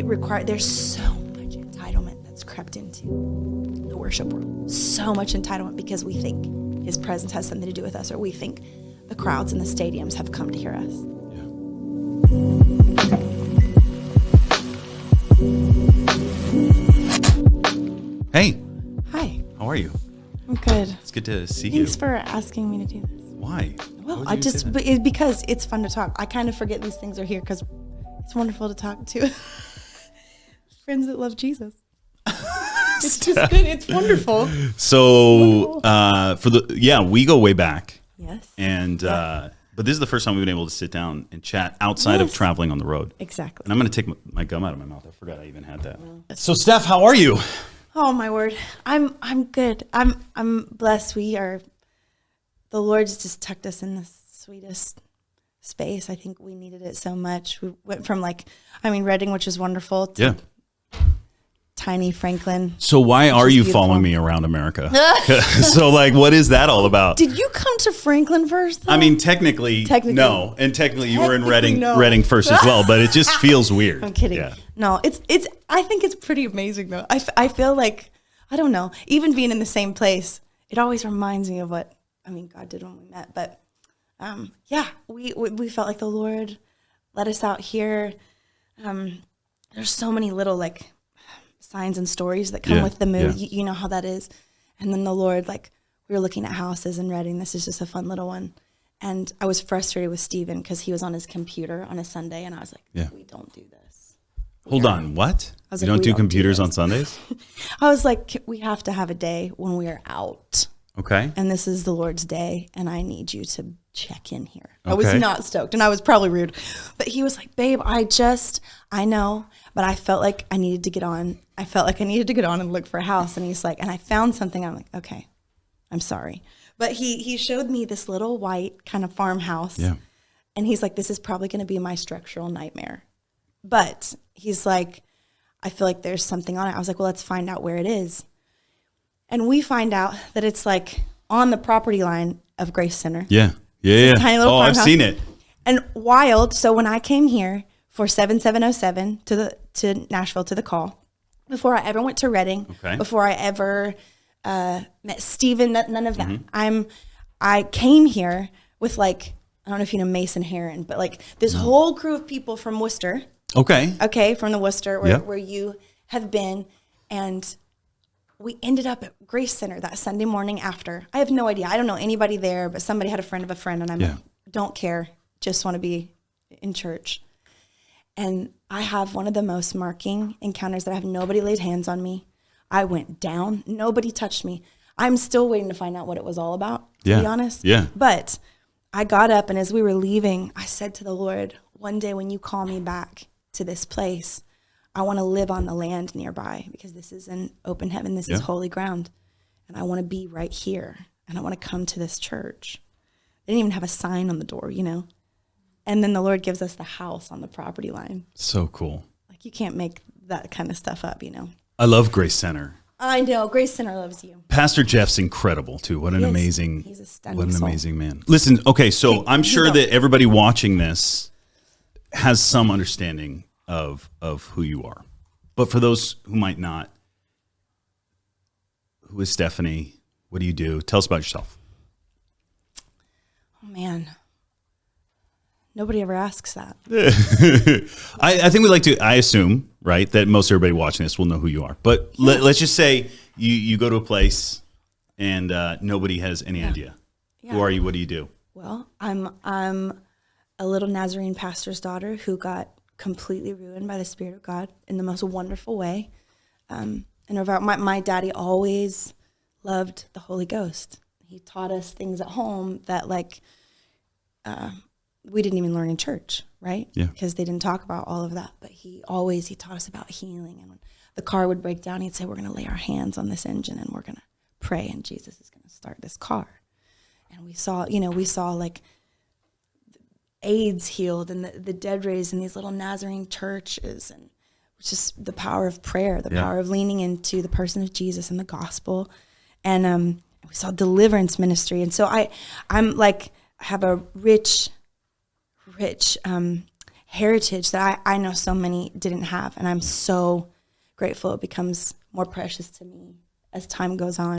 there's so much entitlement that's crept into the worship world. So much entitlement because we think his presence has something to do with us, or we think the crowds in the stadiums have come to hear us. Hey. Hi. How are you? I'm good. It's good to see you. Thanks for asking me to do this. Why? Well, because it's fun to talk. I kind of forget these things are here because it's wonderful to talk to friends that love Jesus. It's just good. It's wonderful. So, we go way back. Yes. And, but this is the first time we've been able to sit down and chat outside of traveling on the road. Exactly. And I'm going to take my gum out of my mouth. I forgot I even had that. So, Steph, how are you? Oh my word. I'm good. I'm blessed. The Lord's just tucked us in the sweetest space. I think we needed it so much. We went from Reading, which is wonderful, to tiny Franklin. So why are you following me around America? So what is that all about? Did you come to Franklin first, though? I mean, technically no. And technically you were in Reading first as well, but it just feels weird. I'm kidding. Yeah. No, I think it's pretty amazing though. I feel like, I don't know, even being in the same place, it always reminds me of what God did when we met. But we felt like the Lord led us out here. There's so many little signs and stories that come with the move. You know how that is. And then the Lord, we were looking at houses in Reading. This is just a fun little one. And I was frustrated with Stephen because he was on his computer on a Sunday. And I was like, we don't do this. Hold on, what? You don't do computers on Sundays? I was like, we have to have a day when we are out. Okay. And this is the Lord's day, and I need you to check in here. Okay. I was not stoked, and I was probably rude. But he was like, babe, I know, but I felt like I needed to get on. I felt like I needed to get on and look for a house. And he's like, and I found something. I'm like, okay, I'm sorry. But he showed me this little white kind of farmhouse. Yeah. And he's like, this is probably going to be my structural nightmare. But he's like, I feel like there's something on it. I was like, well, let's find out where it is. And we find out that it's on the property line of Grace Center. Yeah. Yeah. Tiny little I've seen it. And wild. So when I came here for 7707 to Nashville to the call, before I ever went to Reading, before I ever met Stephen, none of that. Mm-hmm. I came here with I don't know if you know Mason Heron, but this whole crew of people from Worcester. Okay, from the Worcester where you have been, and we ended up at Grace Center that Sunday morning after. I have no idea. I don't know anybody there, but somebody had a friend of a friend, and I'm like, don't care. Just want to be in church. And I have one of the most marking encounters that I have nobody laid hands on me. I went down. Nobody touched me. I'm still waiting to find out what it was all about, to be honest. Yeah. But I got up, and as we were leaving, I said to the Lord, one day when you call me back to this place, I want to live on the land nearby because this is an open heaven. This is holy ground. And I want to be right here. And I want to come to this church. They didn't even have a sign on the door, And then the Lord gives us the house on the property line. So cool. You can't make that kind of stuff up, I love Grace Center. I know. Grace Center loves you. Pastor Jeff's incredible too. What an amazing, he's a stunning what an soul. amazing man. Listen, okay, so I'm sure that everybody watching this has some understanding of who you are. But for those who might not, who is Steffany? What do you do? Tell us about yourself. Oh man. Nobody ever asks that. I think we like to, I assume, right, that most everybody watching this will know who you are. But let's just say you go to a place and nobody has any idea. Yeah. Who are you? What do you do? Well, I'm a little Nazarene pastor's daughter who got completely ruined by the Spirit of God in the most wonderful way. And my daddy always loved the Holy Ghost. He taught us things at home that we didn't even learn in church, right? Yeah. Because they didn't talk about all of that. But he taught us about healing. And when the car would break down, he'd say, we're going to lay our hands on this engine and we're going to pray and Jesus is going to start this car. And we saw AIDS healed and the dead raised in these little Nazarene churches, and just the power of prayer, the power of leaning into the person of Jesus and the gospel. And we saw deliverance ministry. And so I have a rich heritage that I know so many didn't have. And I'm so grateful. It becomes more precious to me as time goes on.